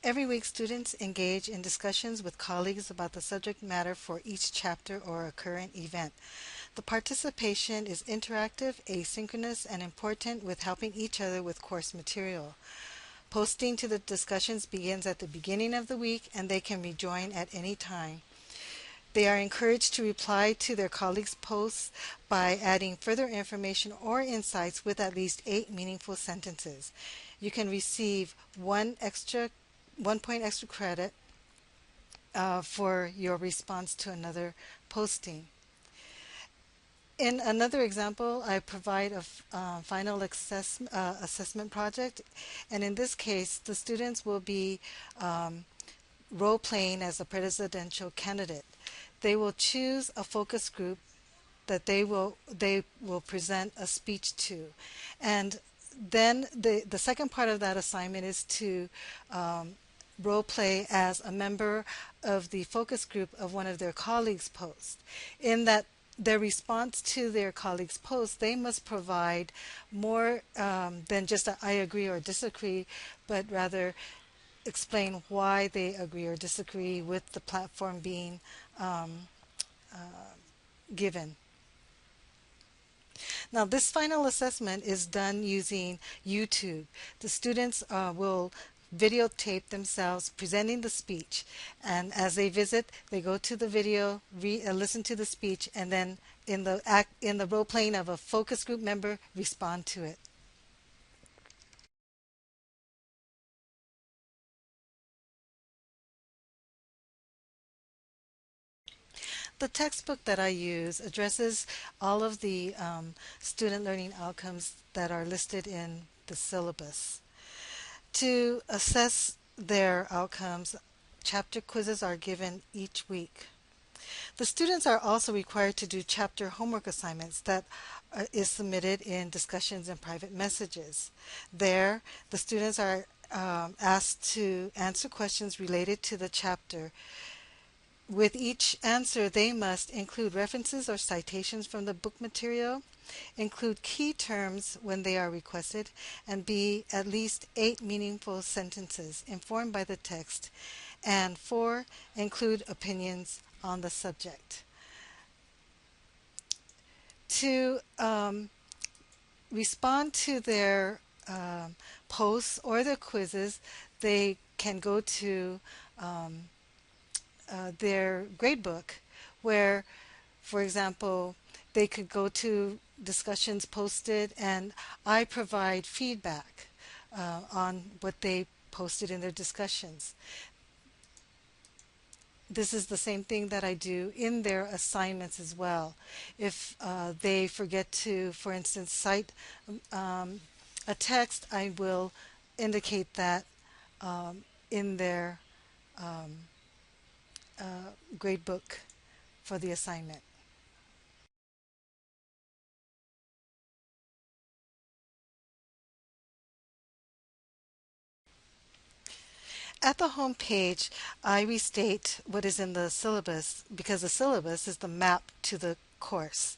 Every week, students engage in discussions with colleagues about the subject matter for each chapter or a current event. The participation is interactive, asynchronous, and important with helping each other with course material. Posting to the discussions begins at the beginning of the week and they can rejoin at any time. They are encouraged to reply to their colleagues' posts by adding further information or insights with at least 8 meaningful sentences. You can receive 1 point extra credit for your response to another posting. In another example, I provide a final assessment project, and in this case, the students will be role-playing as a presidential candidate. They will choose a focus group that they will present a speech to, and then the second part of that assignment is to role play as a member of the focus group of one of their colleagues' posts. In that their response to their colleagues' post, they must provide more than just a I agree or disagree, but rather explain why they agree or disagree with the platform being um, given. Now, this final assessment is done using YouTube. The students will videotape themselves presenting the speech, and as they visit, they go to the video, listen to the speech, and then in the role playing of a focus group member, respond to it. The textbook that I use addresses all of the student learning outcomes that are listed in the syllabus. To assess their outcomes, chapter quizzes are given each week. The students are also required to do chapter homework assignments that is submitted in discussions and private messages. There, the students are asked to answer questions related to the chapter. With each answer, they must include references or citations from the book material, include key terms when they are requested, and be at least 8 meaningful sentences informed by the text, and 4, include opinions on the subject. To respond to their posts or their quizzes, they can go to their gradebook where, for example, they could go to discussions posted and I provide feedback on what they posted in their discussions. This is the same thing that I do in their assignments as well. If they forget to, for instance, cite a text, I will indicate that in their um, gradebook for the assignment. At the home page, I restate what is in the syllabus because the syllabus is the map to the course.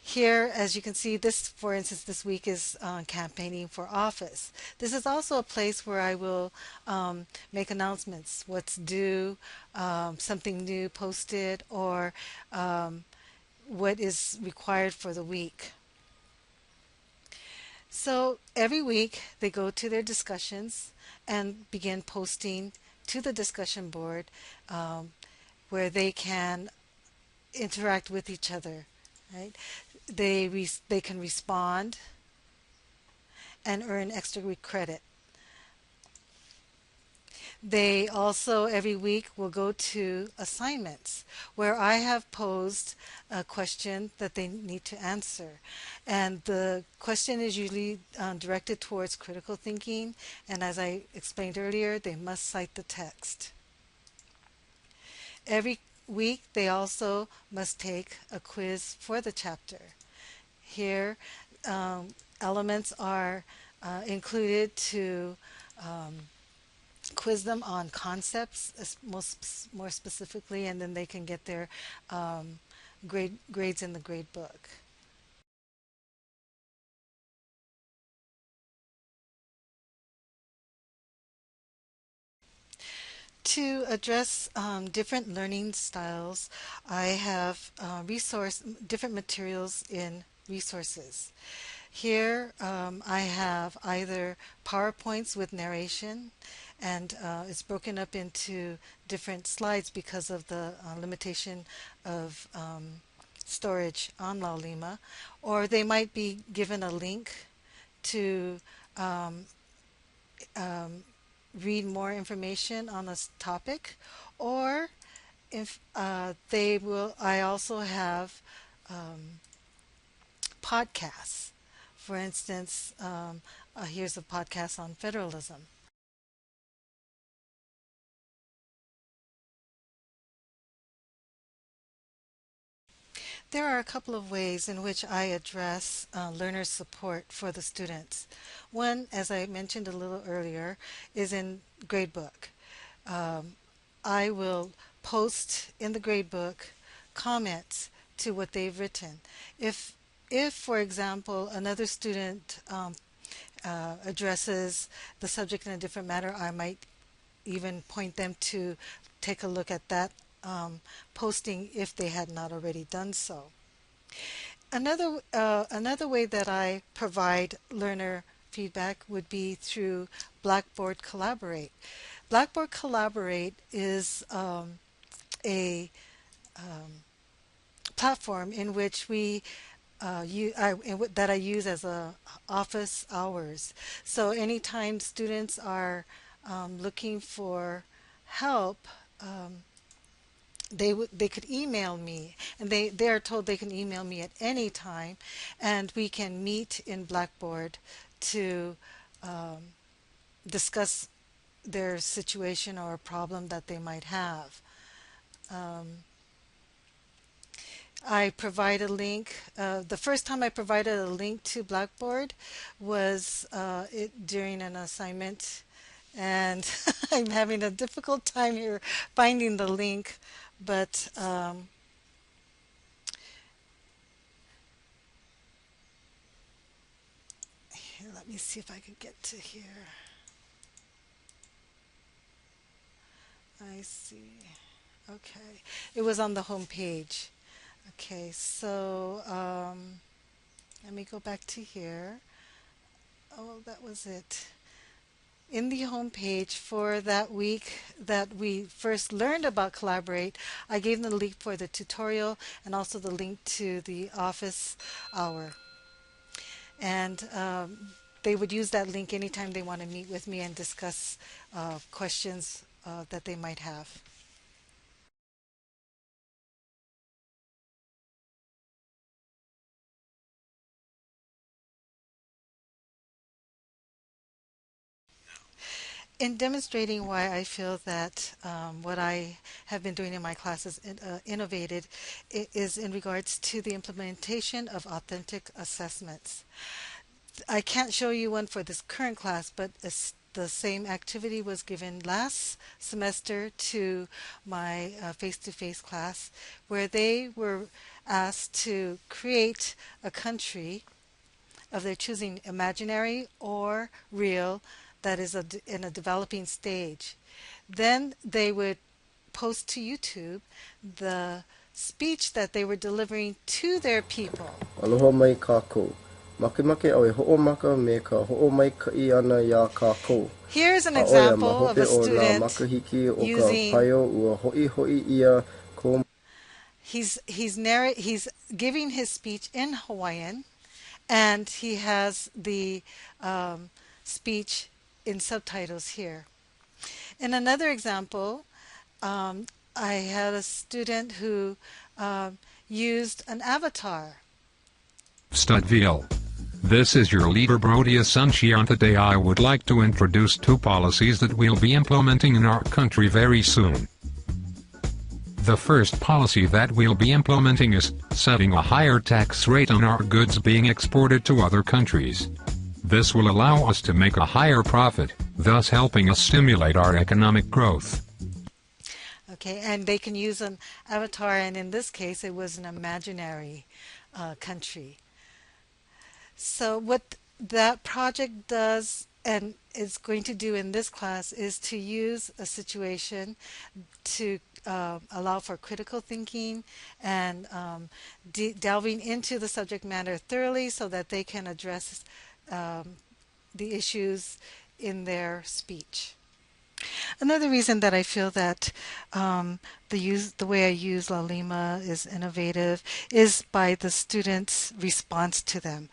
Here, as you can see, this, for instance, this week is campaigning for office. This is also a place where I will make announcements, what's due, something new posted, or what is required for the week. So every week they go to their discussions and begin posting to the discussion board um, where they can interact with each other. Right? They can respond and earn extra week credit. They also every week will go to assignments where I have posed a question that they need to answer. And the question is usually directed towards critical thinking. And as I explained earlier, they must cite the text. Every week they also must take a quiz for the chapter. Here, elements are included to quiz them on concepts more specifically, and then they can get their grades in the grade book. To address different learning styles, I have different materials in resources. Here I have either PowerPoints with narration, and it's broken up into different slides because of the limitation of storage on Laulima, or they might be given a link to um, um, read more information on this topic, or if they will, I also have um, podcasts. For instance, here's a podcast on federalism. There are a couple of ways in which I address learner support for the students. One, as I mentioned a little earlier, is in gradebook. Um, I will post in the gradebook comments to what they've written. If, for example, another student addresses the subject in a different manner, I might even point them to take a look at that posting if they had not already done so. Another way that I provide learner feedback would be through Blackboard Collaborate. Blackboard Collaborate is a platform in which that I use as a office hours. So anytime students are looking for help, um, they could email me, and they are told they can email me at any time, and we can meet in Blackboard to um, discuss their situation or a problem that they might have. Um, I provide a link. The first time I provided a link to Blackboard was during an assignment, and I'm having a difficult time here finding the link, but here, let me see if I can get to here. I see. Okay. It was on the home page. Okay, so let me go back to here. Oh, that was it. In the home page for that week that we first learned about Collaborate, I gave them the link for the tutorial and also the link to the office hour. And they would use that link anytime they want to meet with me and discuss questions that they might have. In demonstrating why I feel that what I have been doing in my classes innovated is in regards to the implementation of authentic assessments. I can't show you one for this current class, but the same activity was given last semester to my face-to-face class, where they were asked to create a country of their choosing, imaginary or real, that is in a developing stage. Then they would post to YouTube the speech that they were delivering to their people. Aloha mai kākou. Makemake au e ho'omaka me ka ho'omaikai ana iā kākou. Here's an A oia example of mahope a o nā student makahiki o ka using paio ua ho'i ia ko he's giving his speech in Hawaiian, and he has the speech in subtitles here. In another example, I had a student who used an avatar. Studville. This is your leader Brody Asuncion. Today I would like to introduce two policies that we'll be implementing in our country very soon. The first policy that we'll be implementing is setting a higher tax rate on our goods being exported to other countries. This will allow us to make a higher profit, thus helping us stimulate our economic growth. Okay, and they can use an avatar, and in this case it was an imaginary country. So what that project does, and is going to do in this class is to use a situation to allow for critical thinking and delving into the subject matter thoroughly so that they can address um, the issues in their speech. Another reason that I feel that the way I use Laulima is innovative is by the students' response to them.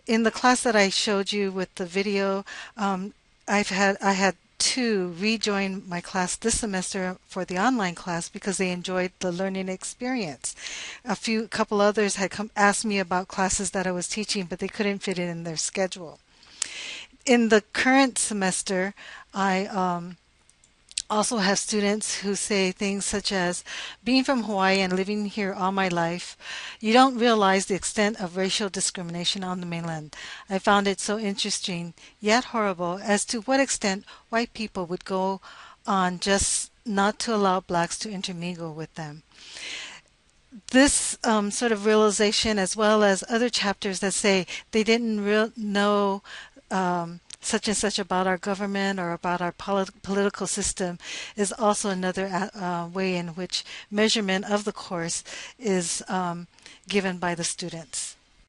In the class that I showed you with the video, I had two rejoin my class this semester for the online class because they enjoyed the learning experience. Couple others had come asked me about classes that I was teaching, but they couldn't fit it in their schedule. In the current semester, I also have students who say things such as, being from Hawaii and living here all my life, you don't realize the extent of racial discrimination on the mainland. I found it so interesting, yet horrible, as to what extent white people would go on just not to allow blacks to intermingle with them. This sort of realization, as well as other chapters that say they didn't know such and such about our government or about our political system, is also another way in which measurement of the course is given by the students.